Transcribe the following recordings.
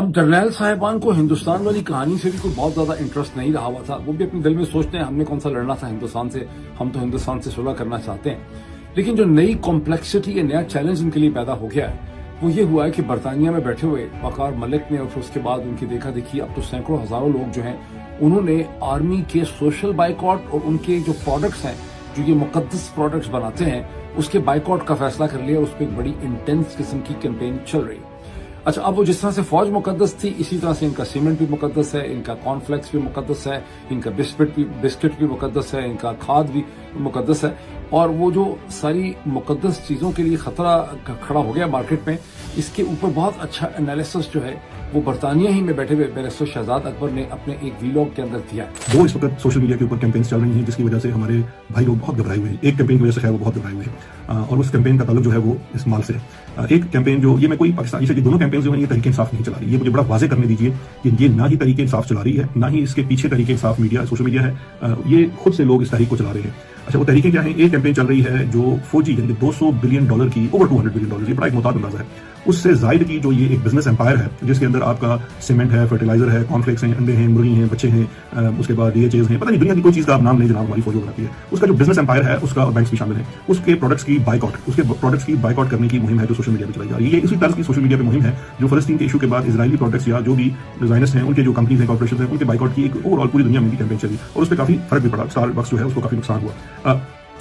اب جرنیل صاحبان کو ہندوستان والی کہانی سے بھی کوئی بہت زیادہ انٹرسٹ نہیں رہا ہوا تھا. وہ بھی اپنے دل میں سوچتے ہیں ہم نے کون سا لڑنا تھا ہندوستان سے, ہم تو ہندوستان سے صلح کرنا چاہتے ہیں. لیکن جو نئی کمپلیکسٹی یا نیا چیلنج ان کے لیے پیدا ہو گیا ہے وہ یہ ہوا ہے کہ برطانیہ میں بیٹھے ہوئے وقار ملک نے اور پھر اس کے بعد ان کی دیکھا دیکھی اب تو سینکڑوں ہزاروں لوگ جو ہیں انہوں نے آرمی کے سوشل بائیکاٹ اور ان کے جو پروڈکٹس ہیں جو یہ مقدس پروڈکٹس بناتے ہیں اس کے بائیکاٹ کا فیصلہ کر لیا. اس پہ ایک بڑی انٹینس قسم کی کیمپین چل رہی ہے. اچھا, اب وہ جس طرح سے فوج مقدس تھی اسی طرح سے ان کا سیمنٹ بھی مقدس ہے, ان کا کارن فلیکس بھی مقدس ہے, ان کا بسکٹ بھی مقدس ہے, ان کا کھاد بھی مقدس ہے. اور وہ جو ساری مقدس چیزوں کے لیے خطرہ کھڑا ہو گیا مارکیٹ میں, اس کے اوپر بہت اچھا انالیسس جو ہے وہ برطانیہ ہی میں بیٹھے ہوئے بیرسٹر شہزاد اکبر نے اپنے ایک ویلاگ کے اندر دیا. دو اس وقت سوشل میڈیا کے اوپر کیمپینز چل رہی ہیں جس کی وجہ سے ہمارے بھائی لوگ بہت گھبرائے ہوئے ہیں. ایک کیمپین کی وجہ سے خیر وہ بہت گھبرائے ہوئے ہیں اور اس کیمپین کا تعلق جو ہے وہ اس مال سے. ایک کیمپین جو یہ میں کوئی پاکستانی سے دونوں کیمپینز جو ہیں یہ تحریک انصاف نہیں چلا رہی. یہ مجھے بڑا واضح کرنے دیجیے کہ یہ نہ ہی تحریک انصاف چلا رہی ہے نہ ہی اس کے پیچھے Tehreek Insaf media social media ہے. یہ خود سے لوگ اس تحریک کو چلا رہے ہیں. اچھا, وہ تحریکیں کیا ہیں؟ ایک کیمپین چل رہی ہے جو فوجی یعنی $200 بلین کی اوور $200 بلین, یہ بڑا ایک محتاط اندازہ ہے, اس سے زائد کی جو یہ ایک بزنس امپائر ہے جس کے اندر آپ کا سیمنٹ ہے, فرٹیلائزر ہے, کارن فلیکس ہیں, انڈے ہیں, مرغی ہیں, بچے ہیں, اس کے بعد یہ چیز ہیں, پتہ نہیں دنیا کی کوئی چیز کا آپ نام لیں جناب ہماری فوج بناتی ہے. اس کا جو بزنس امپائر ہے اس کا بینکس بھی شامل ہیں. اس کے پروڈکٹس کی بائیکاٹ کرنے کی مہم ہے جو سوشل میڈیا پہ چلائی جا رہی ہے. یہ اسی طرح کی سوشل میڈیا پہ مہم ہے جو فلسطین کے ایشو کے بعد اسرائیلی پروڈکٹس یا جو بھی ڈیزائنرز ہیں ان کے جو کمپنیز ہیں کارپوریشنز ہیں ان کے بائیکاٹ کی ایک اوور آل پوری دنیا میں بھی کیمپین چلی اور اس پہ کافی فرق بھی پڑا. اسٹار بکس جو ہے اس کو کافی نقصان ہوا.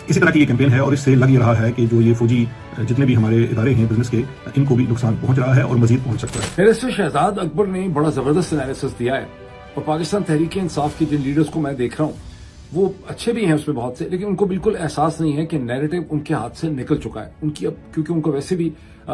اسی طرح کی یہ کیمپین ہے اور اس سے لگ یہ رہا ہے کہ جو یہ فوجی جتنے بھی ہمارے ادارے ہیں بزنس کے ان کو بھی نقصان پہنچ رہا ہے اور مزید پہنچ سکتا ہے. بیرسٹر شہزاد اکبر نے بڑا زبردست انالیسس دیا ہے اور پاکستان تحریک انصاف کے جن لیڈرز کو میں دیکھ رہا ہوں وہ اچھے بھی ہیں اس میں بہت سے, لیکن ان کو بالکل احساس نہیں ہے کہ نیریٹو ان کے ہاتھ سے نکل چکا ہے. ان کی اب کیونکہ ان کو ویسے بھی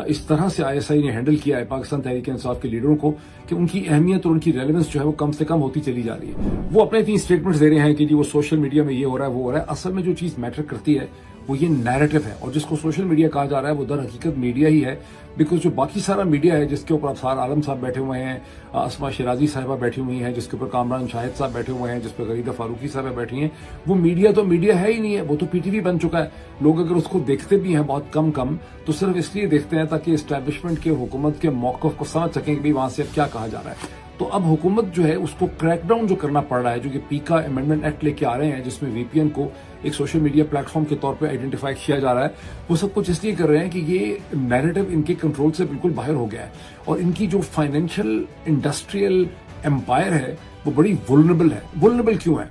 اس طرح سے ISI نے ہینڈل کیا ہے پاکستان تحریک انصاف کے لیڈروں کو کہ ان کی اہمیت اور ان کی ریلیونس جو ہے وہ کم سے کم ہوتی چلی جا رہی ہے. وہ اپنے اتنی اسٹیٹمنٹس دے رہے ہیں کہ جی وہ سوشل میڈیا میں یہ ہو رہا ہے وہ ہو رہا ہے. اصل میں جو چیز میٹر کرتی ہے وہ یہ نیریٹو ہے اور جس کو سوشل میڈیا کہا جا رہا ہے وہ در حقیقت میڈیا ہی ہے. بیکاز جو باقی سارا میڈیا ہے جس کے اوپر افسار عالم صاحب بیٹھے ہوئے ہیں, اسما شیرازی صاحبہ بیٹھی ہوئی ہیں, جس کے اوپر کامران شاہد صاحب بیٹھے ہوئے ہیں, جس پہ غریدہ فاروقی صاحبہ بیٹھی ہیں, وہ میڈیا تو میڈیا ہے ہی نہیں ہے, وہ تو PTV بن چکا ہے. لوگ اگر اس کو دیکھتے بھی ہیں بہت کم تو صرف اس لیے دیکھتے ہیں تاکہ اسٹیبلشمنٹ کے حکومت کے موقف کو سمجھ سکیں کہ بھائی وہاں سے اب کیا کہا جا رہا ہے. تو اب حکومت جو ہے اس کو کریک ڈاؤن جو کرنا پڑ رہا ہے, جو کہ پیکا امینڈمنٹ ایکٹ لے کے آ رہے ہیں جس میں VPN کو ایک سوشل میڈیا پلیٹ فارم کے طور پہ آئیڈینٹیفائی کیا جا رہا ہے, وہ سب کچھ اس لیے کر رہے ہیں کہ یہ نیریٹو ان کے کنٹرول سے بالکل باہر ہو گیا ہے اور ان کی جو فائنینشیل انڈسٹریل امپائر ہے وہ بڑی ولنریبل ہے. ولنریبل کیوں ہے؟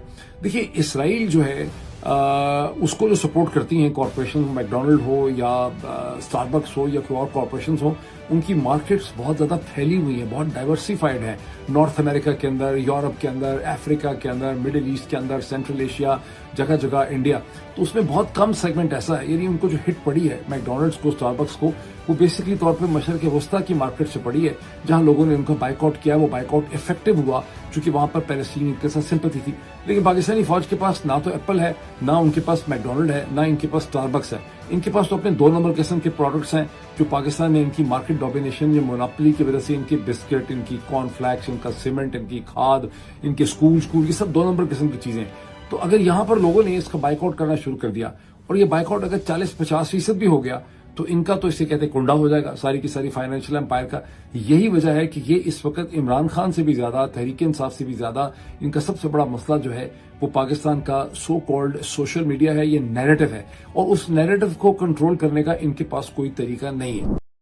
دیکھیے, اسرائیل جو ہے اس کو جو سپورٹ کرتی ہیں کارپوریشن, میکڈونلڈ ہو یا اسٹار بکس ہو یا کوئی اور کارپوریشنز ہو, ان کی مارکیٹس بہت زیادہ پھیلی ہوئی ہیں, بہت ڈائیورسیفائڈ ہیں. نارتھ امریکہ کے اندر, یورپ کے اندر, افریقہ کے اندر, مڈل ایسٹ کے اندر, سینٹرل ایشیا, جگہ جگہ انڈیا. تو اس میں بہت کم سیگمنٹ ایسا ہے, یعنی ان کو جو ہٹ پڑی ہے میکڈونلڈس کو, اسٹار بکس کو, وہ بیسکلی طور پہ مشرق وسطیٰ کی مارکیٹ سے پڑی ہے جہاں لوگوں نے ان کا بائیکاٹ کیا. وہ بائیکاٹ افیکٹو ہوا چونکہ وہاں پر پیلسٹین کے ساتھ سمپتھی تھی. لیکن پاکستانی فوج کے پاس نہ تو ایپل ہے, نہ ان کے پاس میکڈونلڈ ہے, نہ ان کے پاس اسٹار بکس ہے. ان کے پاس تو اپنے 2 نمبر قسم کے پروڈکٹس ہیں جو پاکستان میں ان کی مارکیٹ ڈومینیشن یا مونوپلی کی وجہ سے ان کی بسکٹ, ان کی کارن فلیکس, ان کا سیمنٹ, ان کی کھاد, ان کے اسکول یہ سب 2 نمبر قسم کی چیزیں. تو اگر یہاں پر لوگوں نے اس کا بائیکاٹ کرنا شروع کر دیا اور یہ بائیکاٹ اگر 40-50% بھی ہو گیا تو ان کا تو اسے کہتے کنڈا ہو جائے گا ساری کی ساری فائنینشیل امپائر کا. یہی وجہ ہے کہ یہ اس وقت عمران خان سے بھی زیادہ, تحریک انصاف سے بھی زیادہ ان کا سب سے بڑا مسئلہ جو ہے وہ پاکستان کا سو کالڈ سوشل میڈیا ہے. یہ نیریٹو ہے اور اس نیریٹو کو کنٹرول کرنے کا ان کے پاس کوئی طریقہ نہیں ہے.